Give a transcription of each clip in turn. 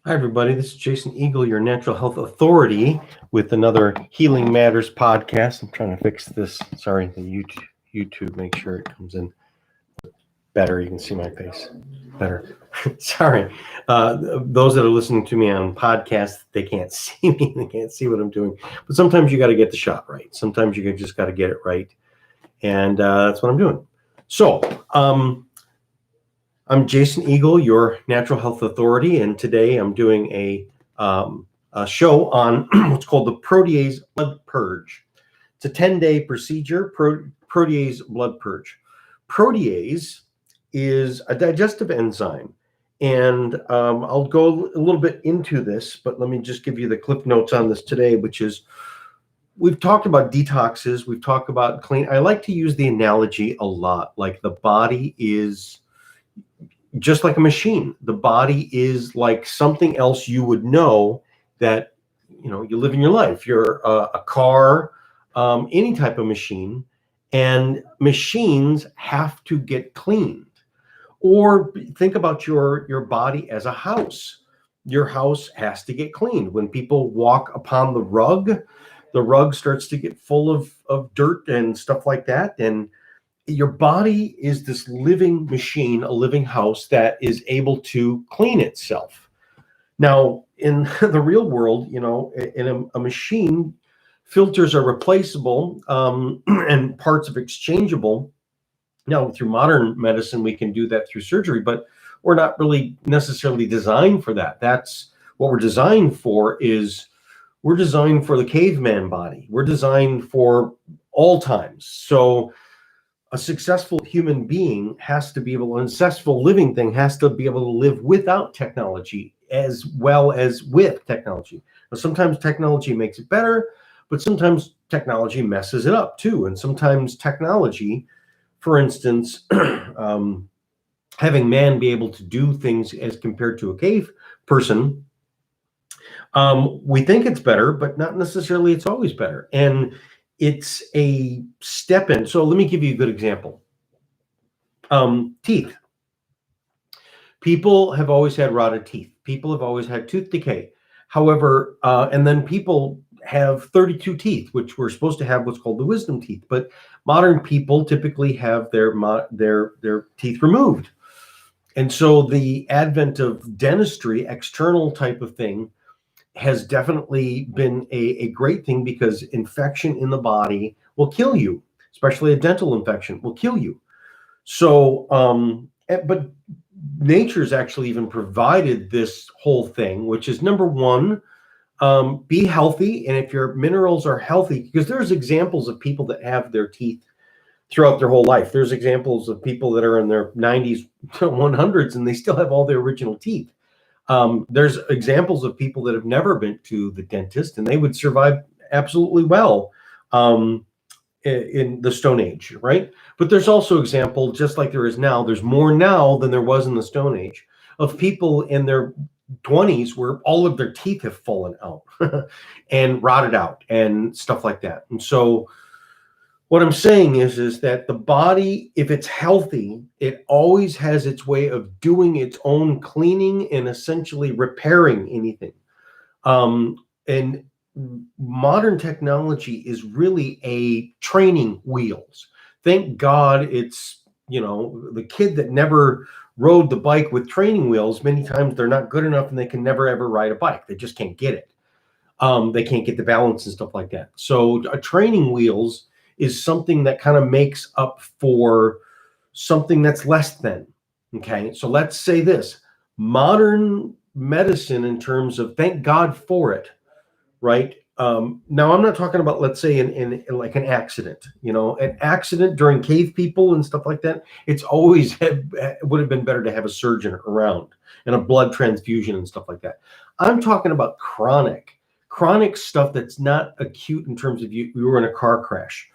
Hi, everybody. This is Jason Eagle, your natural health authority, with another Healing Matters podcast. I'm trying to fix this. Sorry, the YouTube, make sure it comes in better. You can see my face better. Sorry. Those that are listening to me on podcasts, they can't see me. They can't see what I'm doing. But sometimes you got to get the shot right. Sometimes you just got to get it right. And that's what I'm doing. So, I'm Jason Eagle, your natural health authority, and today I'm doing a show on what's called the Protease blood purge. It's a 10-day procedure, Protease blood purge. Protease is a digestive enzyme, and I'll go a little bit into this, but let me just give you the clip notes on this today, which is we've talked about detoxes, we've talked about clean. I like to use the analogy a lot, like the body is just like a machine. The body is like something else you would know that, you live in your life. You're a car, any type of machine, and machines have to get cleaned. Or think about your body as a house. Your house has to get cleaned. When people walk upon the rug starts to get full of dirt and stuff like that. And your body is this living machine, a living house that is able to clean itself. Now, in the real world, in a machine, filters are replaceable and parts are exchangeable. Now, through modern medicine, we can do that through surgery, but we're not really necessarily designed for that. That's what we're designed for. We're designed for the caveman body. We're designed for all times. So a successful human being has to be able, a successful living thing has to be able to live without technology as well as with technology. Now, sometimes technology makes it better, but sometimes technology messes it up too. And sometimes technology, for instance, having man be able to do things as compared to a cave person, we think it's better, but not necessarily it's always better. And it's a step in. So let me give you a good example. Teeth. People have always had rotted teeth. People have always had tooth decay. However, and then people have 32 teeth, which we're supposed to have what's called the wisdom teeth. But modern people typically have their teeth removed. And so the advent of dentistry, external type of thing, has definitely been a great thing, because infection in the body will kill you, especially a dental infection will kill you. So, but nature's actually even provided this whole thing, which is number one, be healthy. And if your minerals are healthy, because there's examples of people that have their teeth throughout their whole life. There's examples of people that are in their 90s to 100s and they still have all their original teeth. There's examples of people that have never been to the dentist and they would survive absolutely well in the Stone Age, right? But there's also example, just like there is now, there's more now than there was in the Stone Age, of people in their 20s where all of their teeth have fallen out and rotted out and stuff like that. And so what I'm saying is that the body, if it's healthy, it always has its way of doing its own cleaning and essentially repairing anything. And modern technology is really a training wheels. Thank God it's, the kid that never rode the bike with training wheels, many times they're not good enough and they can never ever ride a bike. They just can't get it. They can't get the balance and stuff like that. So a training wheels is something that kind of makes up for something that's less than. Okay, so let's say this: modern medicine, in terms of, thank God for it, right? Now I'm not talking about, let's say, in like an accident, an accident during cave people and stuff like that. It's always would have been better to have a surgeon around and a blood transfusion and stuff like that. I'm talking about chronic stuff that's not acute, in terms of you were in a car crash.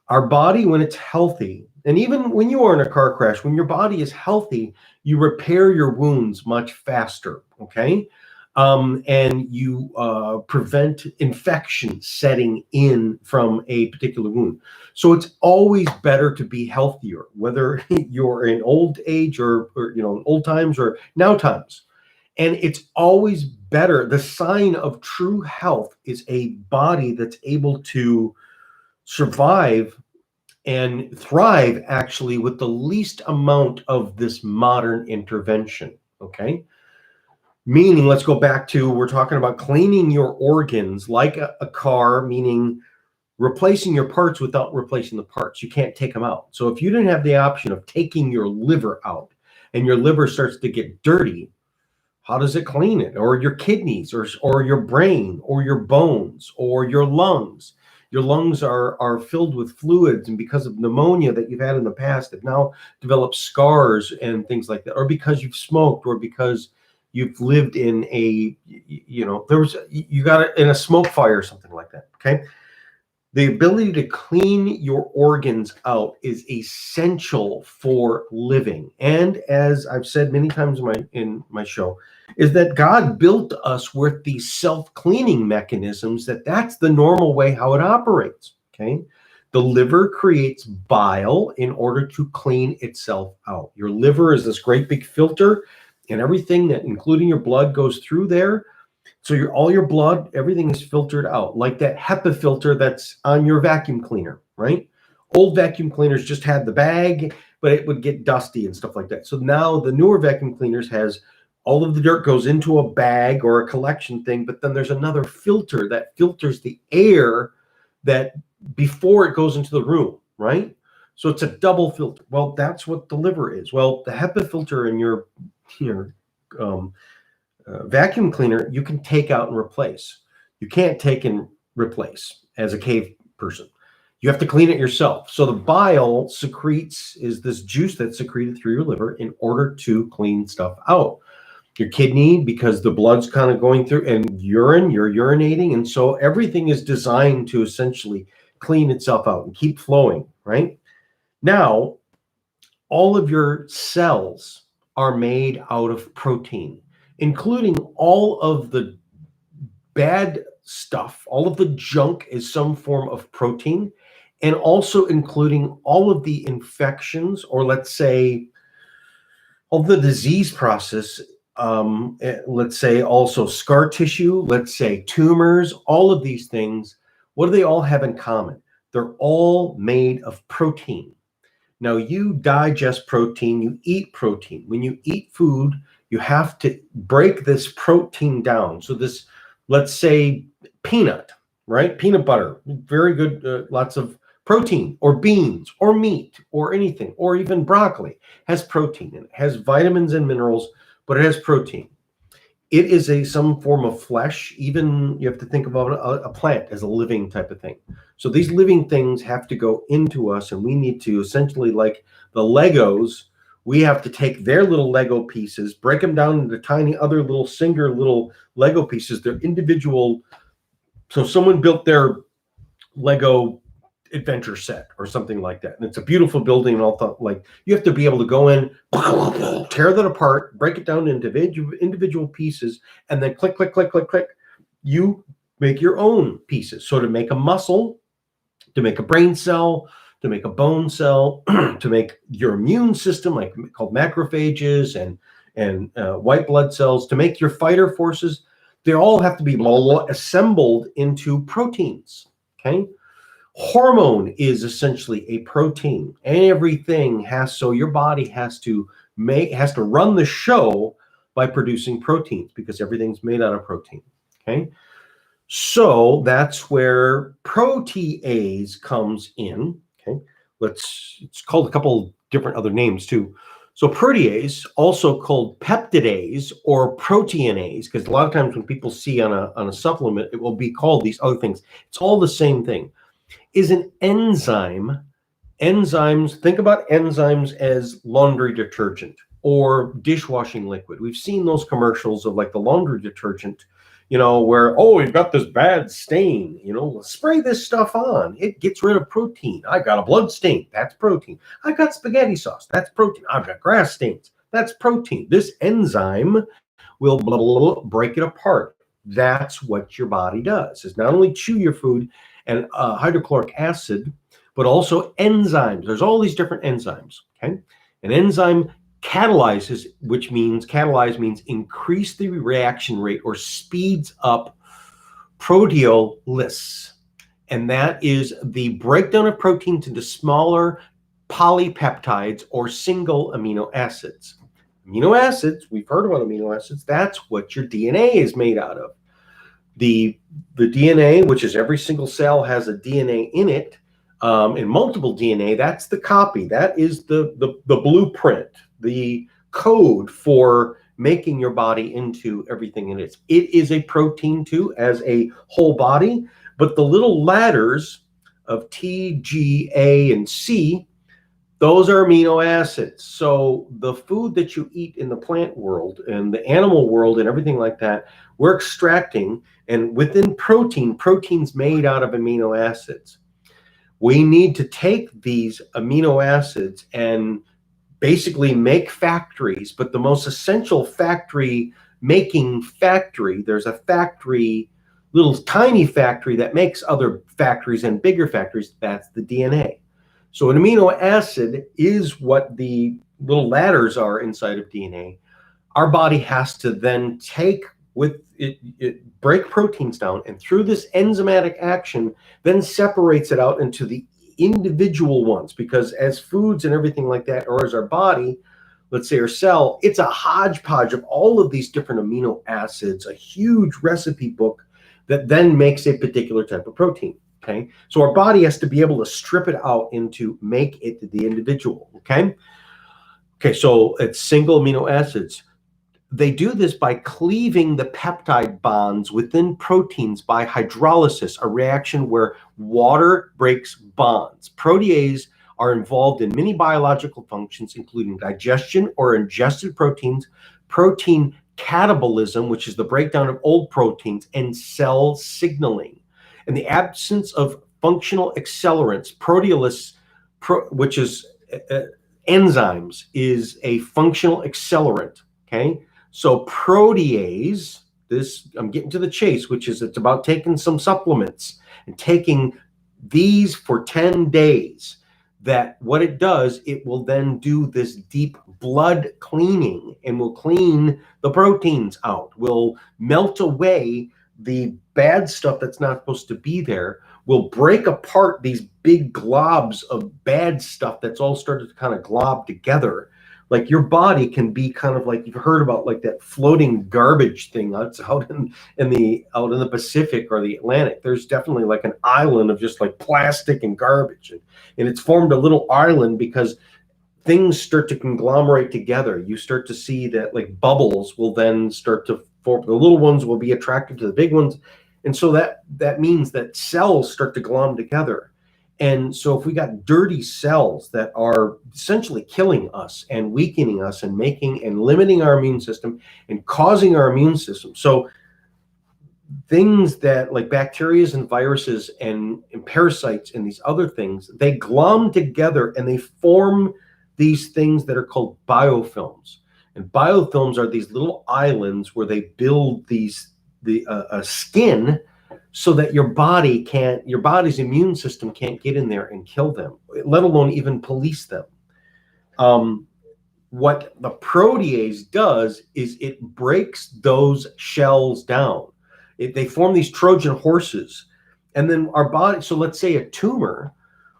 Our body, when it's healthy, and even when you are in a car crash, when your body is healthy, you repair your wounds much faster, okay? And you prevent infection setting in from a particular wound. So it's always better to be healthier, whether you're in old age or old times or now times. And it's always better. The sign of true health is a body that's able to survive and thrive actually with the least amount of this modern intervention. Okay. Meaning, let's go back to, we're talking about cleaning your organs like a car, meaning replacing your parts without replacing the parts. You can't take them out. So if you didn't have the option of taking your liver out and your liver starts to get dirty, how does it clean it? Or your kidneys, or your brain, or your bones, or your lungs. Your lungs are filled with fluids, and because of pneumonia that you've had in the past, have now developed scars and things like that, or because you've smoked, or because you've lived in a, you got it in a smoke fire or something like that. Okay. The ability to clean your organs out is essential for living. And as I've said many times in my show, is that God built us with these self-cleaning mechanisms, that's the normal way how it operates. Okay. The liver creates bile in order to clean itself out. Your liver is this great big filter, and everything that, including your blood, goes through there. So all your blood, everything is filtered out, like that HEPA filter that's on your vacuum cleaner, right? Old vacuum cleaners just had the bag, but it would get dusty and stuff like that. So now the newer vacuum cleaners has all of the dirt goes into a bag or a collection thing, but then there's another filter that filters the air that before it goes into the room, right? So it's a double filter. Well, that's what the liver is. Well, the HEPA filter in your vacuum cleaner, you can take out and replace. You can't take and replace as a cave person. You have to clean it yourself. So the bile is this juice that's secreted through your liver in order to clean stuff out. Your kidney, because the blood's kind of going through, and urine, you're urinating. And so everything is designed to essentially clean itself out and keep flowing, right? Now, all of your cells are made out of protein, including all of the bad stuff. All of the junk is some form of protein, and also including all of the infections, or let's say all the disease process, let's say also scar tissue, let's say tumors, all of these things. What do they all have in common? They're all made of protein. Now, you digest protein, you eat protein. When you eat food, you have to break this protein down. So this, let's say peanut, right? Peanut butter, very good, lots of protein, or beans, or meat, or anything, or even broccoli has protein in it. It has vitamins and minerals, but it has protein. It is some form of flesh. Even you have to think about a plant as a living type of thing. So these living things have to go into us, and we need to essentially, like the Legos, we have to take their little Lego pieces, break them down into tiny other little singular little Lego pieces. They're individual. So someone built their Lego adventure set or something like that, and it's a beautiful building and all that. Like, you have to be able to go in, tear that apart, break it down into individual pieces, and then click, click, click, click, click. You make your own pieces. So to make a muscle, to make a brain cell, to make a bone cell, to make your immune system, like called macrophages and white blood cells, to make your fighter forces, they all have to be assembled into proteins. Okay. Hormone is essentially a protein. Everything so your body has to run the show by producing proteins, because everything's made out of protein. Okay. So that's where protease comes in. Okay. It's called a couple different other names too. So protease, also called peptidase or proteinase, because a lot of times when people see on a supplement, it will be called these other things. It's all the same thing. Is an enzyme. Enzymes, think about enzymes as laundry detergent or dishwashing liquid. We've seen those commercials of like the laundry detergent, where, oh, you've got this bad stain, spray this stuff on. It gets rid of protein. I got a blood stain. That's protein. I got spaghetti sauce. That's protein. I've got grass stains. That's protein. This enzyme will blah, blah, blah, break it apart. That's what your body does, is not only chew your food and hydrochloric acid, but also enzymes. There's all these different enzymes. Okay. An enzyme catalyzes, which means catalyze means increase the reaction rate or speeds up proteolysis. And that is the breakdown of proteins into smaller polypeptides or single amino acids. Amino acids, we've heard about amino acids, that's what your DNA is made out of. The DNA, which is every single cell has a DNA in it, and multiple DNA, that's the copy. That is the blueprint, the code for making your body into everything it is. It is a protein too, as a whole body, but the little ladders of T, G, A, and C, those are amino acids. So the food that you eat in the plant world and the animal world and everything like that, we're extracting, and within protein's made out of amino acids. We need to take these amino acids and basically make factories, but the most essential making factory, there's a factory, little tiny factory that makes other factories and bigger factories, that's the DNA. So an amino acid is what the little ladders are inside of DNA. Our body has to then take with it break proteins down, and through this enzymatic action, then separates it out into the individual ones, because as foods and everything like that, or as our body, let's say our cell, it's a hodgepodge of all of these different amino acids, a huge recipe book that then makes a particular type of protein. Okay, so our body has to be able to strip it out into make it the individual. Okay, so it's single amino acids. They do this by cleaving the peptide bonds within proteins by hydrolysis, a reaction where water breaks bonds. Proteases are involved in many biological functions, including digestion or ingested proteins, protein catabolism, which is the breakdown of old proteins, and cell signaling. In the absence of functional accelerants, proteolysis, which is enzymes, is a functional accelerant. Okay, so protease, this, I'm getting to the chase, which is it's about taking some supplements and taking these for 10 days. That what it does, it will then do this deep blood cleaning and will clean the proteins out, will melt away the bad stuff that's not supposed to be there, will break apart these big globs of bad stuff that's all started to kind of glob together. Like your body can be kind of like, you've heard about like that floating garbage thing that's out in the Pacific or the Atlantic. There's definitely like an island of just like plastic and garbage, and it's formed a little island because things start to conglomerate together. You start to see that like bubbles will then start to form. The little ones will be attracted to the big ones, and so that means that cells start to glom together. And so if we got dirty cells that are essentially killing us and weakening us and making and limiting our immune system and causing our immune system. So things that like bacteria and viruses and parasites and these other things, they glom together and they form these things that are called biofilms. And biofilms are these little islands where they build the skin so that your body's immune system can't get in there and kill them, let alone even police them. What the protease does is it breaks those shells down. They form these Trojan horses, and then our body. So let's say a tumor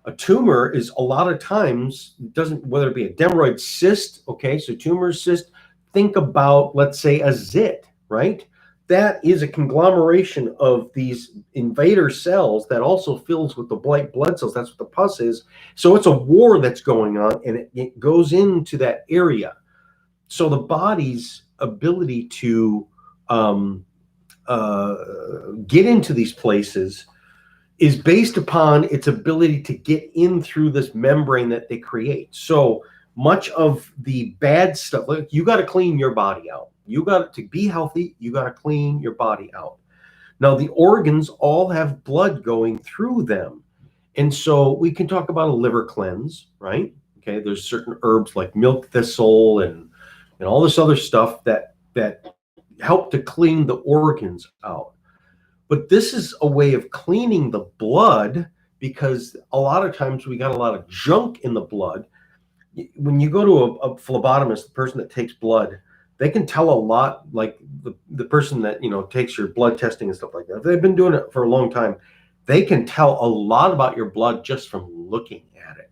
is a lot of times doesn't, whether it be a hemorrhoid cyst. Okay, so tumor, cyst. Think about, let's say, a zit, right? That is a conglomeration of these invader cells that also fills with the white blood cells. That's what the pus is. So it's a war that's going on, and it goes into that area. So the body's ability to get into these places is based upon its ability to get in through this membrane that they create. So much of the bad stuff, like you got to clean your body out. You got to be healthy. You got to clean your body out. Now, the organs all have blood going through them. And so we can talk about a liver cleanse, right? Okay, there's certain herbs like milk thistle and all this other stuff that help to clean the organs out. But this is a way of cleaning the blood, because a lot of times we got a lot of junk in the blood. when you go to a phlebotomist, the person that takes blood, they can tell a lot, like the person that, takes your blood testing and stuff like that. If they've been doing it for a long time, they can tell a lot about your blood just from looking at it.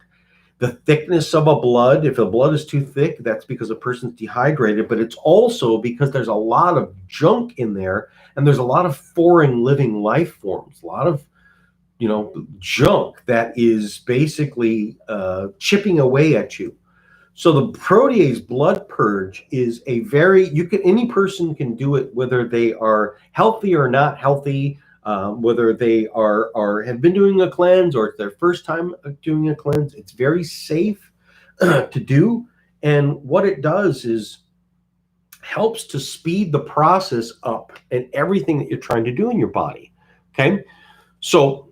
The thickness of a blood, if the blood is too thick, that's because a person's dehydrated, but it's also because there's a lot of junk in there, and there's a lot of foreign living life forms, a lot of junk that is basically chipping away at you. So the protease blood purge is any person can do it, whether they are healthy or not healthy, whether they have been doing a cleanse or it's their first time doing a cleanse. It's very safe to do. And what it does is helps to speed the process up and everything that you're trying to do in your body. Okay. So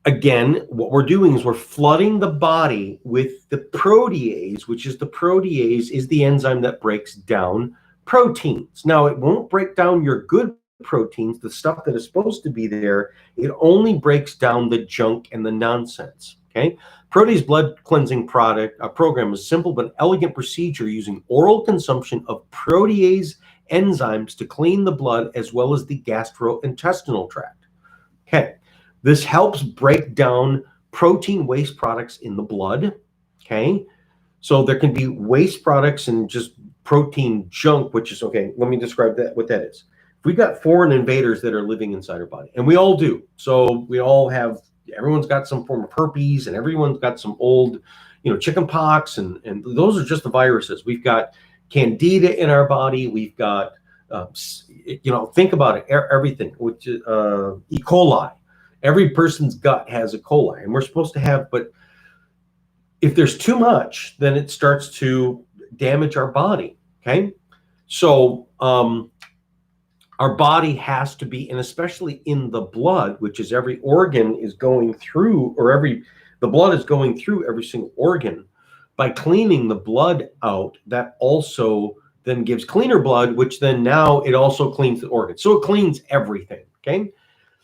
again, what we're doing is we're flooding the body with the protease, which is the enzyme that breaks down proteins. Now, it won't break down your good proteins, the stuff that is supposed to be there. It only breaks down the junk and the nonsense. Okay. Protease blood cleansing program is a simple but elegant procedure using oral consumption of protease enzymes to clean the blood as well as the gastrointestinal tract. Okay. This helps break down protein waste products in the blood, okay? So there can be waste products and just protein junk, which is, okay, let me describe what that is. If we've got foreign invaders that are living inside our body, and we all do. So everyone's got some form of herpes, and everyone's got some old, chicken pox, and those are just the viruses. We've got candida in our body. We've got, think about it, everything, which is E. coli. Every person's gut has E. coli, and we're supposed to have, but if there's too much, then it starts to damage our body, okay? So our body has to be, and especially in the blood, which is every organ is going through, the blood is going through every single organ. By cleaning the blood out, that also then gives cleaner blood, which then now it also cleans the organs. So it cleans everything, okay?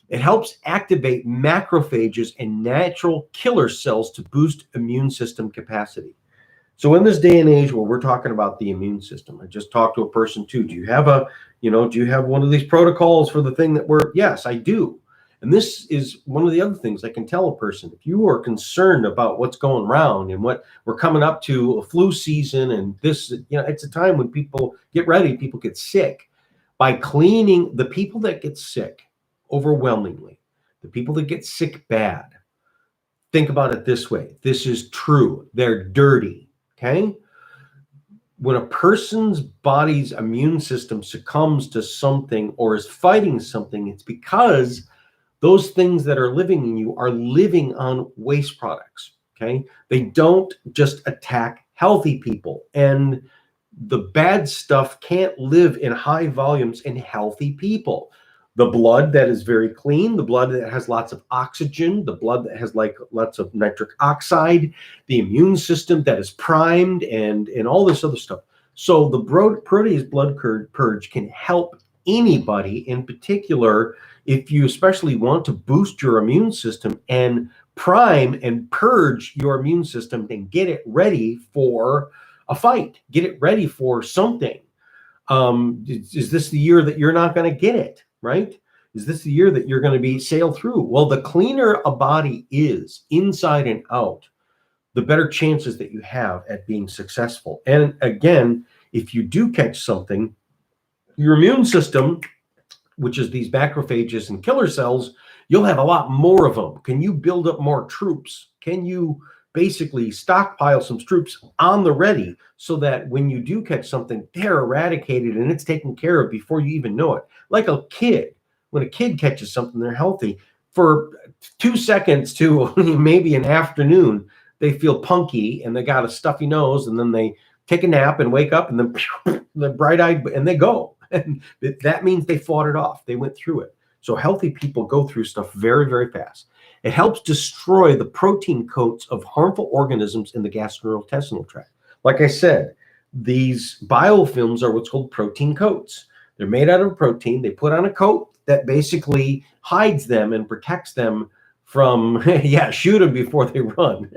It helps activate macrophages and natural killer cells to boost immune system capacity. So in this day and age where we're talking about the immune system, I just talked to a person too. Do you have one of these protocols for the thing yes, I do. And this is one of the other things I can tell a person. If you are concerned about what's going around and what we're coming up to a flu season, and this, it's a time when people get ready, people get sick. By cleaning, the people that get sick, overwhelmingly, the people that get sick bad, think about it this way. This is true. They're dirty, okay? When a person's body's immune system succumbs to something or is fighting something, it's because those things that are living in you are living on waste products, okay? They don't just attack healthy people, and the bad stuff can't live in high volumes in healthy people. The blood that is very clean, the blood that has lots of oxygen, the blood that has lots of nitric oxide, the immune system that is primed, and all this other stuff. So the protease blood purge can help anybody, in particular, if you especially want to boost your immune system and prime and purge your immune system and get it ready for a fight, get it ready for something. Is this the year that you're not going to get it? Right? Is this the year that you're going to sail through? Well, the cleaner a body is inside and out, the better chances that you have at being successful. And again, if you do catch something, your immune system, which is these macrophages and killer cells, you'll have a lot more of them. Can you build up more troops? Can you basically stockpile some troops on the ready so that when you do catch something, they're eradicated and it's taken care of before you even know it? Like a kid, when a kid catches something, they're healthy. For 2 seconds to maybe an afternoon, they feel punky and they got a stuffy nose, and then they take a nap and wake up, and then they're bright-eyed and they go. And that means they fought it off. They went through it. So healthy people go through stuff very, very fast. It helps destroy the protein coats of harmful organisms in the gastrointestinal tract. Like I said, these biofilms are what's called protein coats. They're made out of protein. They put on a coat that basically hides them and protects them from yeah, shoot them before they run.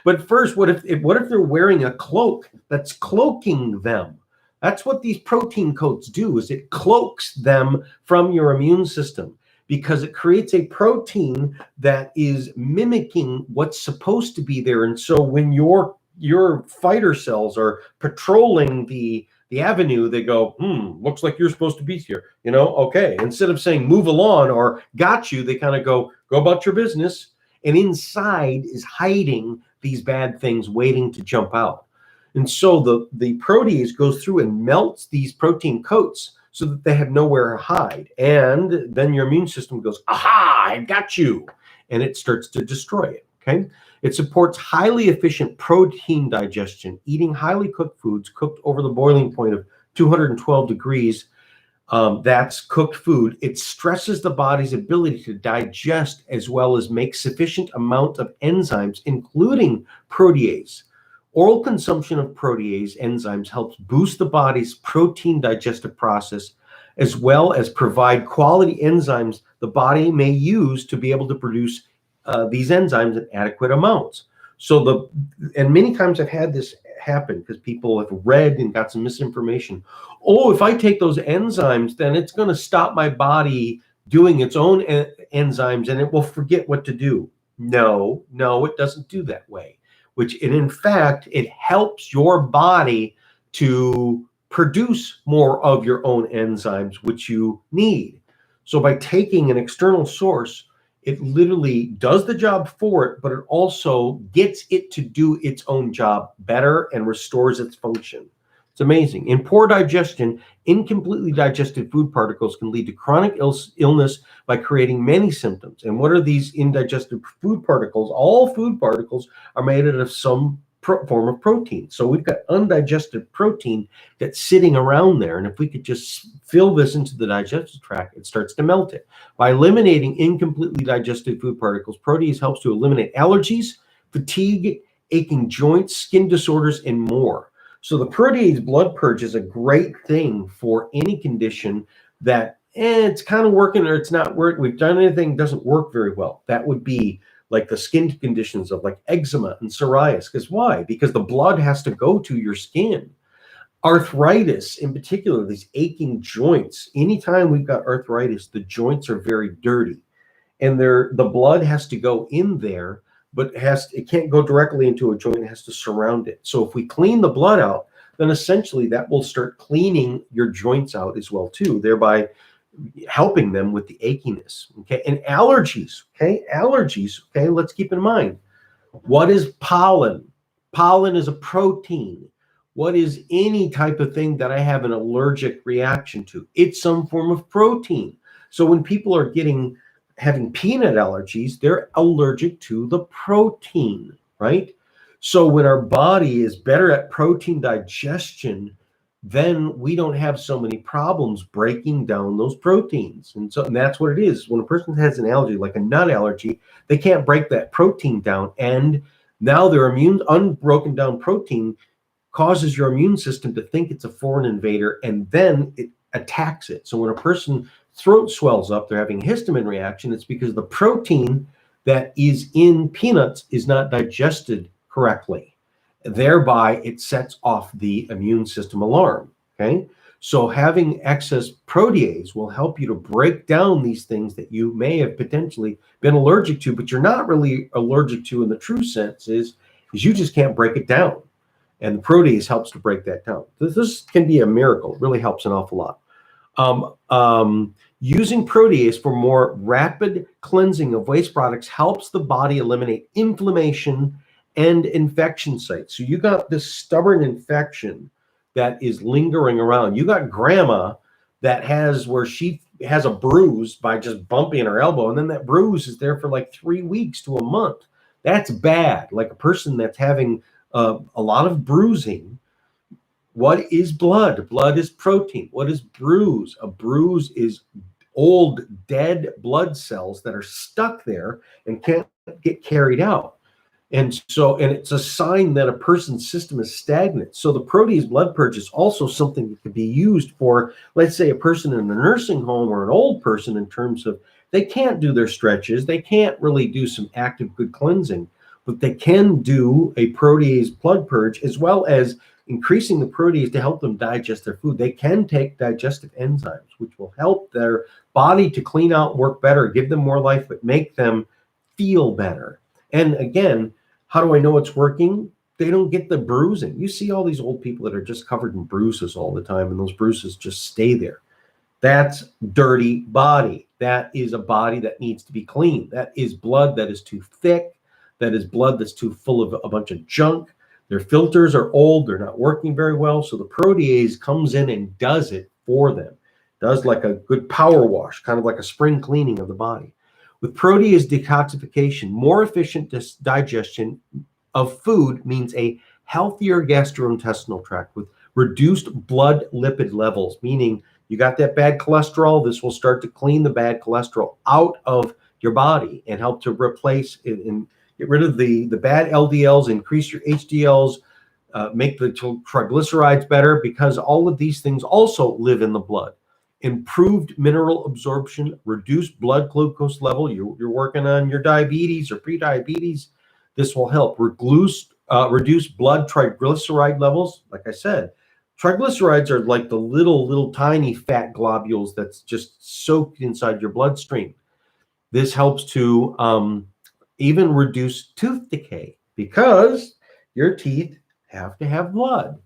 But first, what if they're wearing a cloak that's cloaking them? That's what these protein coats do, is it cloaks them from your immune system, because it creates a protein that is mimicking what's supposed to be there. And so when your fighter cells are patrolling the avenue, they go, looks like you're supposed to be here. Okay. Instead of saying move along or got you, they kind of go about your business. And inside is hiding these bad things waiting to jump out. And so the protease goes through and melts these protein coats so that they have nowhere to hide. And then your immune system goes, aha, I got you. And it starts to destroy it. Okay. It supports highly efficient protein digestion, eating highly cooked foods cooked over the boiling point of 212 degrees. That's cooked food. It stresses the body's ability to digest as well as make sufficient amount of enzymes, including protease. Oral consumption of protease enzymes helps boost the body's protein digestive process, as well as provide quality enzymes the body may use to be able to produce these enzymes in adequate amounts. And many times I've had this happen because people have read and got some misinformation. Oh, if I take those enzymes, then it's going to stop my body doing its own enzymes and it will forget what to do. No, it doesn't do that way. In fact, it helps your body to produce more of your own enzymes, which you need. So by taking an external source, it literally does the job for it, but it also gets it to do its own job better and restores its function. It's amazing. In poor digestion, incompletely digested food particles can lead to chronic illness by creating many symptoms. And what are these indigested food particles? All food particles are made out of some form of protein. So we've got undigested protein that's sitting around there. And if we could just fill this into the digestive tract, it starts to melt it. By eliminating incompletely digested food particles, Protease helps to eliminate allergies, fatigue, aching joints, skin disorders, and more. So the Protease blood purge is a great thing for any condition that it's kind of working or it's not working. We've done anything, doesn't work very well. That would be like the skin conditions of like eczema and psoriasis. Because why? Because the blood has to go to your skin. Arthritis in particular, these aching joints. Anytime we've got arthritis, the joints are very dirty. And the blood has to go in there, but it can't go directly into a joint, it has to surround it. So if we clean the blood out, then essentially that will start cleaning your joints out as well too, thereby helping them with the achiness. Okay, and allergies. Okay, let's keep in mind, what is pollen? Pollen is a protein. What is any type of thing that I have an allergic reaction to? It's some form of protein. So when people are having peanut allergies, they're allergic to the protein, right? So when our body is better at protein digestion, then we don't have so many problems breaking down those proteins. And that's what it is. When a person has an allergy, like a nut allergy, they can't break that protein down. And now their unbroken down protein causes your immune system to think it's a foreign invader, and then it attacks it. So when a person's throat swells up, they're having a histamine reaction, it's because the protein that is in peanuts is not digested correctly. Thereby, it sets off the immune system alarm, okay? So having excess protease will help you to break down these things that you may have potentially been allergic to, but you're not really allergic to in the true sense is you just can't break it down. And the protease helps to break that down. This can be a miracle. It really helps an awful lot. Using protease for more rapid cleansing of waste products helps the body eliminate inflammation and infection sites. So you got this stubborn infection that is lingering around. You got grandma where she has a bruise by just bumping her elbow, and then that bruise is there for like 3 weeks to a month. That's bad. Like a person that's having a lot of bruising. What is blood? Blood is protein. What is bruise? A bruise is old, dead blood cells that are stuck there and can't get carried out. And it's a sign that a person's system is stagnant. So the Protease blood purge is also something that could be used for, let's say, a person in a nursing home or an old person in terms of They can't do their stretches. They can't really do some active good cleansing, but they can do a protease blood purge, as well as increasing the protease to help them digest their food. They can take digestive enzymes, which will help their body to clean out, work better, give them more life, but make them feel better. And again, how do I know it's working? They don't get the bruising. You see all these old people that are just covered in bruises all the time, and those bruises just stay there. That's dirty body. That is a body that needs to be clean. That is blood that is too thick. That is blood that's too full of a bunch of junk. Their filters are old. They're not working very well. So the protease comes in and does it for them. Does like a good power wash, kind of like a spring cleaning of the body. With protease detoxification, more efficient digestion of food means a healthier gastrointestinal tract with reduced blood lipid levels, meaning you got that bad cholesterol. This will start to clean the bad cholesterol out of your body and help to replace it and get rid of the bad LDLs, increase your HDLs, make the triglycerides better, because all of these things also live in the blood. Improved mineral absorption, reduced blood glucose level. You're working on your diabetes or pre-diabetes. This will help reduce blood triglyceride levels. Like I said, triglycerides are like the little tiny fat globules that's just soaked inside your bloodstream. This helps to even reduce tooth decay, because your teeth have to have blood.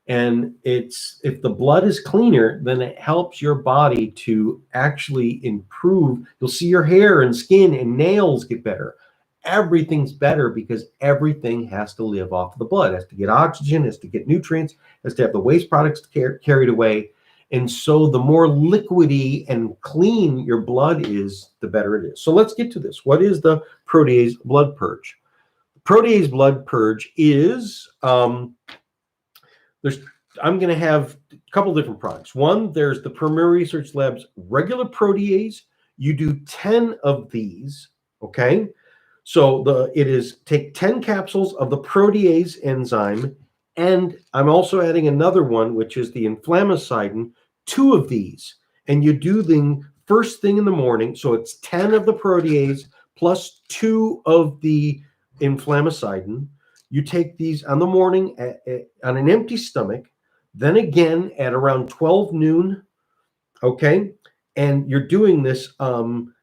And if the blood is cleaner, then it helps your body to actually improve. You'll see your hair and skin and nails get better. Everything's better because everything has to live off of the blood. It has to get oxygen, has to get nutrients, has to have the waste products carried away. And so the more liquidy and clean your blood is, the better it is. So let's get to this. What is the protease blood purge? Protease blood purge is, I'm going to have a couple different products. One, there's the Premier Research Labs regular protease. You do 10 of these, okay? So it is take 10 capsules of the protease enzyme, and I'm also adding another one, which is the inflammacidin, 2 of these. And you do them first thing in the morning. So it's 10 of the protease plus 2 of the inflammacidin. You take these on the morning on an empty stomach, then again at around 12 noon, okay? And you're doing this on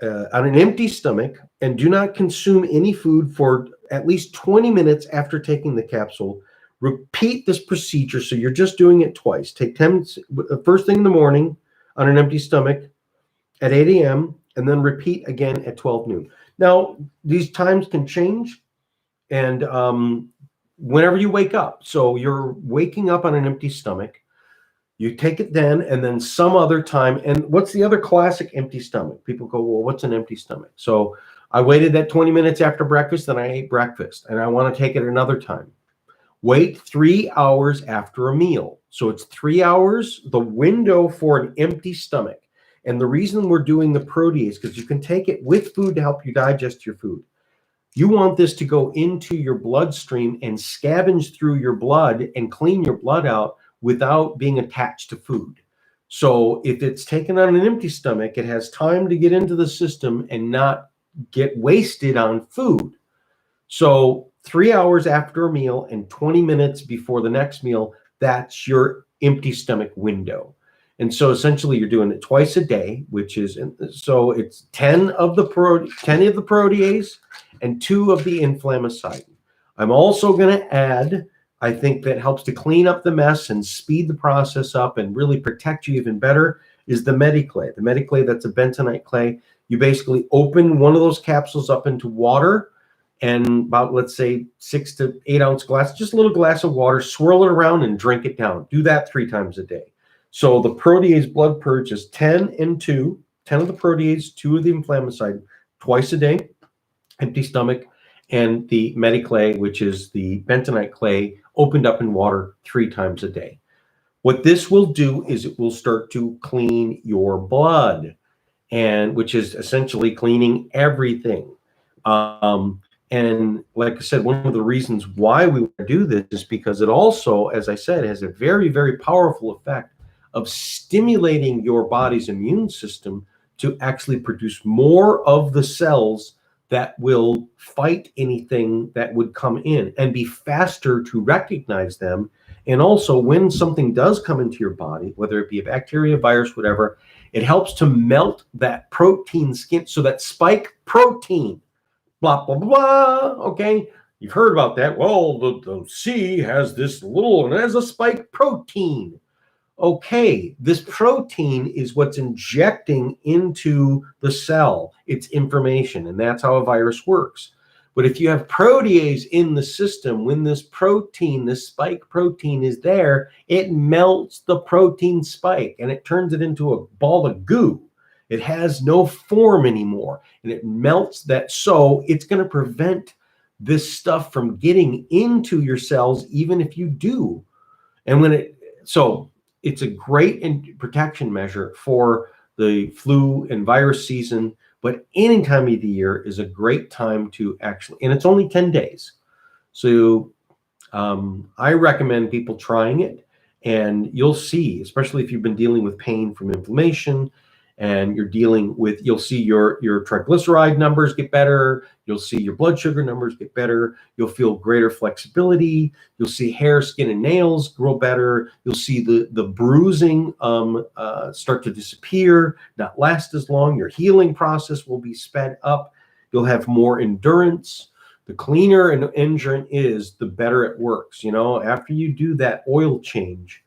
an empty stomach, and do not consume any food for at least 20 minutes after taking the capsule. Repeat this procedure, so you're just doing it twice. Take 10 first thing in the morning on an empty stomach at 8 a.m., and then repeat again at 12 noon. Now, these times can change, and whenever you wake up. So you're waking up on an empty stomach. You take it then, and then some other time. And what's the other classic empty stomach? People go, well, what's an empty stomach? So I waited that 20 minutes after breakfast, then I ate breakfast, and I want to take it another time. Wait 3 hours after a meal. So it's 3 hours, the window for an empty stomach. And the reason we're doing the protease, because you can take it with food to help you digest your food. You want this to go into your bloodstream and scavenge through your blood and clean your blood out without being attached to food. So if it's taken on an empty stomach, it has time to get into the system and not get wasted on food. So 3 hours after a meal and 20 minutes before the next meal, that's your empty stomach window. And so essentially you're doing it twice a day, which is, so it's 10 of the protease and 2 of the inflammacidin. I'm also going to add, I think that helps to clean up the mess and speed the process up and really protect you even better, is the Mediclay. The Mediclay, that's a bentonite clay. You basically open one of those capsules up into water, and about, let's say, 6 to 8 ounce glass, just a little glass of water, swirl it around and drink it down. Do that 3 times a day. So the protease blood purge is 10 and 2, 10 of the protease, 2 of the inflammacidin, twice a day, empty stomach, and the Mediclay, which is the bentonite clay, opened up in water 3 times a day. What this will do is it will start to clean your blood, and which is essentially cleaning everything. And like I said, one of the reasons why we want to do this is because it also, as I said, has a very, very powerful effect of stimulating your body's immune system to actually produce more of the cells that will fight anything that would come in and be faster to recognize them. And also, when something does come into your body, whether it be a bacteria, virus, whatever, it helps to melt that protein skin. So that spike protein, blah, blah, blah, okay? You've heard about that. Well, the C has this little, and it has a spike protein. Okay, this protein is what's injecting into the cell its information, and that's how a virus works. But if you have protease in the system, when this protein, this spike protein is there, it melts the protein spike and it turns it into a ball of goo. It has no form anymore, and it melts that. So it's going to prevent this stuff from getting into your cells, even if you do. And it's a great protection measure for the flu and virus season, but any time of the year is a great time to actually, and it's only 10 days. So I recommend people trying it, and you'll see, especially if you've been dealing with pain from inflammation, and you're dealing with, you'll see your triglyceride numbers get better. You'll see your blood sugar numbers get better. You'll feel greater flexibility. You'll see hair, skin, and nails grow better. You'll see the bruising start to disappear, not last as long. Your healing process will be sped up. You'll have more endurance. The cleaner an engine is, the better it works. You know, after you do that oil change,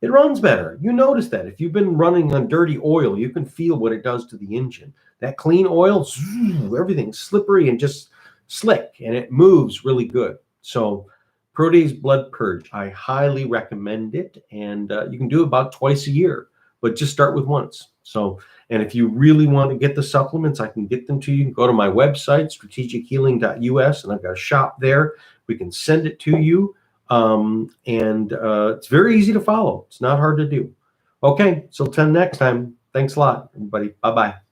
it runs better. You notice that. If you've been running on dirty oil, you can feel what it does to the engine. That clean oil, everything's slippery and just slick, and it moves really good. So Protease Blood Purge, I highly recommend it. And you can do it about twice a year, but just start with once. So, and if you really want to get the supplements, I can get them to you. You can go to my website, strategichealing.us, and I've got a shop there. We can send it to you. It's very easy to follow. It's not hard to do. Okay, so till next time, thanks a lot, everybody. Bye-bye.